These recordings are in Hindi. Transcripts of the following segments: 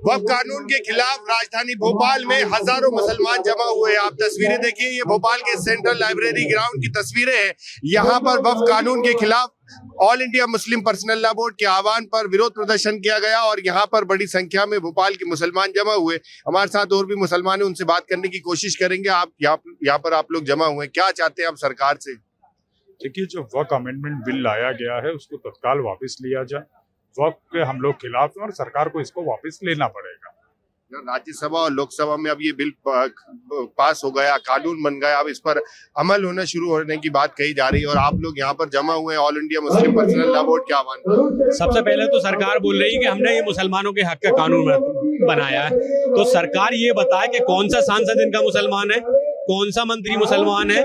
वक्फ कानून के खिलाफ राजधानी भोपाल में हजारों मुसलमान जमा हुए हैं। आप तस्वीरें देखिए, ये भोपाल के सेंट्रल लाइब्रेरी ग्राउंड की तस्वीरें हैं। यहाँ पर वक्फ कानून के खिलाफ all India Muslim personal law board के आह्वान पर विरोध प्रदर्शन किया गया और यहाँ पर बड़ी संख्या में भोपाल के मुसलमान जमा हुए। हमारे साथ और भी मुसलमान हैं, उनसे बात करने की कोशिश करेंगे। आप यहाँ पर आप लोग जमा हुए, क्या चाहते हैं आप सरकार से? देखिए, जो वक्फ अमेंडमेंट बिल लाया गया है उसको तत्काल वापस लिया जाए। वक्फ के हम लोग खिलाफ हैं और सरकार को इसको वापस लेना पड़ेगा। राज्यसभा और लोकसभा में अब ये बिल पास हो गया, कानून बन गया, अब इस पर अमल होना शुरू होने की बात कही जा रही है और आप लोग यहाँ पर जमा हुए हैं all India Muslim personal law board के आह्वान पर। सबसे पहले तो सरकार बोल रही है कि हमने ये मुसलमानों के हक का कानून बनाया है, तो सरकार ये बताए कि कौन सा सांसद इनका मुसलमान है, कौन सा मंत्री मुसलमान है।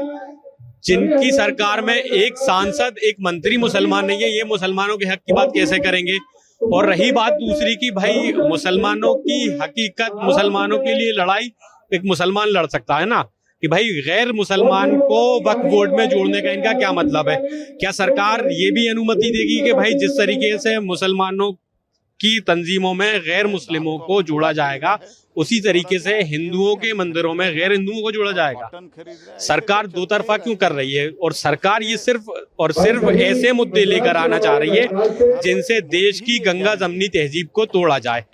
जिनकी सरकार में एक सांसद एक मंत्री मुसलमान नहीं है, ये मुसलमानों के हक की बात कैसे करेंगे? और रही बात दूसरी की भाई मुसलमानों की हकीकत, मुसलमानों के लिए लड़ाई एक मुसलमान लड़ सकता है ना, कि भाई गैर मुसलमान को वक्फ बोर्ड में जोड़ने का इनका क्या मतलब है? क्या सरकार ये भी अनुमति देगी कि भाई जिस तरीके से मुसलमानों की तंजीमों में गैर मुस्लिमों को जोड़ा जाएगा, उसी तरीके से हिंदुओं के मंदिरों में गैर हिंदुओं को जोड़ा जाएगा? सरकार दो तरफा क्यों कर रही है? और सरकार ये सिर्फ और सिर्फ ऐसे मुद्दे लेकर आना चाह रही है जिनसे देश की गंगा जमनी तहजीब को तोड़ा जाए।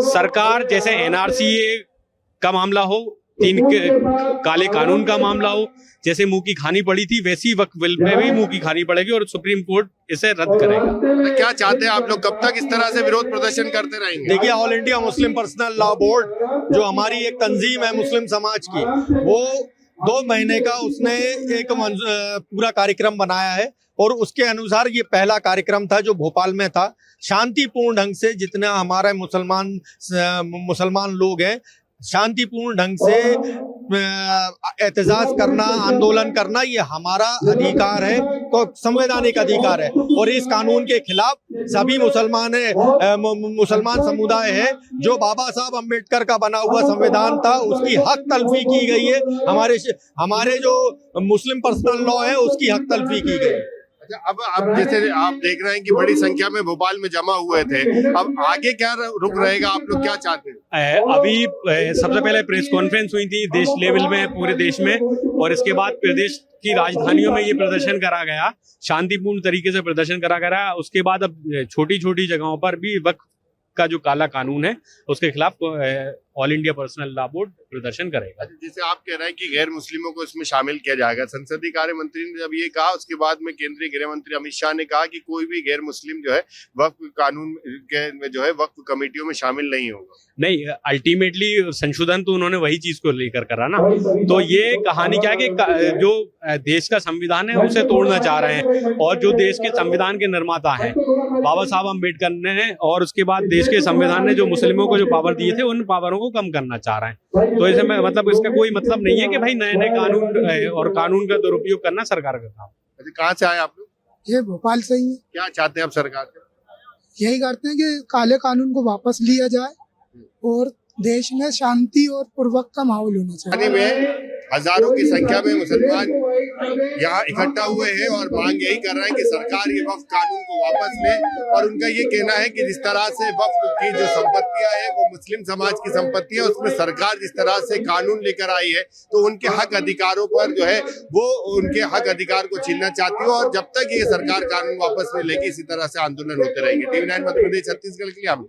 सरकार जैसे एनआरसी का मामला हो, तीन काले कानून का मामला हो, जैसे मुंह की खानी पड़ी थी, वैसी वक्फ बिल पे भी मुंह की खानी पड़ेगी और सुप्रीम कोर्ट इसे रद्द करेगा। क्या चाहते हैं आप लोग, कब तक इस तरह से विरोध प्रदर्शन करते रहेंगे? देखिए, all India Muslim personal law board जो हमारी एक तंजीम है मुस्लिम समाज की, वो 2 महीने का उसने एक पूरा कार्यक्रम बनाया है और उसके अनुसार ये पहला कार्यक्रम था जो भोपाल में था। शांतिपूर्ण ढंग से जितना हमारे मुसलमान लोग हैं, शांतिपूर्ण ढंग से एहतजाज करना, आंदोलन करना, ये हमारा अधिकार है, तो संवैधानिक अधिकार है। और इस कानून के खिलाफ सभी मुसलमान समुदाय है। जो बाबा साहब अम्बेडकर का बना हुआ संविधान था उसकी हक तलफी की गई है, हमारे जो मुस्लिम पर्सनल लॉ है उसकी हक तलफी की गई है। अच्छा, अब जैसे आप देख रहे हैं कि बड़ी संख्या में भोपाल में जमा हुए थे, अब आगे क्या रुख रहेगा? आप लोग क्या चाहते हैं? अभी सबसे पहले प्रेस कॉन्फ्रेंस हुई थी देश लेवल में, पूरे देश में, और इसके बाद प्रदेश की राजधानियों में ये प्रदर्शन करा गया, शांतिपूर्ण तरीके से प्रदर्शन करा गया। उसके बाद अब छोटी छोटी जगहों पर भी वक्फ का जो काला कानून है उसके खिलाफ all India personal law board प्रदर्शन करेगा। जैसे आप कह रहे हैं कि गैर मुस्लिमों को इसमें शामिल किया जाएगा, संसदीय कार्य मंत्री ने जब ये कहा, उसके बाद में केंद्रीय गृह मंत्री अमित शाह ने कहा कि कोई भी गैर मुस्लिम जो है वक्फ कानून के जो है वक्फ कमेटियों में शामिल नहीं होगा। नहीं, अल्टीमेटली संशोधन तो उन्होंने वही चीज को लेकर करा ना। तो ये कहानी क्या है कि जो देश का संविधान है उसे तोड़ना चाह रहे हैं, और जो देश के संविधान के निर्माता हैं बाबा साहब अम्बेडकर ने, और उसके बाद देश के संविधान ने जो मुस्लिमों को जो पावर दिए थे उन पावरों को कम करना चाह रहे हैं। तो ऐसे में मतलब इसका कोई मतलब नहीं है कि भाई नए नए कानून और कानून का दुरुपयोग करना सरकार का काम। अच्छा, कहाँ से आए आप लोग? ये भोपाल से ही है। क्या चाहते हैं आप सरकार से? यही करते हैं कि काले कानून को वापस लिया जाए और देश में शांति और पूर्वक का माहौल होना चाहिए। हजारों की संख्या में मुसलमान यहाँ इकट्ठा हुए हैं और मांग यही कर रहे हैं कि सरकार ये वक्फ कानून को वापस ले, और उनका ये कहना है कि जिस तरह से वक्फ की जो संपत्तियां है वो मुस्लिम समाज की संपत्ति है, उसमें सरकार जिस तरह से कानून लेकर आई है तो उनके हक अधिकारों पर जो है वो उनके हक अधिकार को छीनना चाहती है, और जब तक ये सरकार कानून वापस नहीं लेगी इसी तरह से आंदोलन होते रहेंगे। TV9 मध्य प्रदेश छत्तीसगढ़ के लिए हम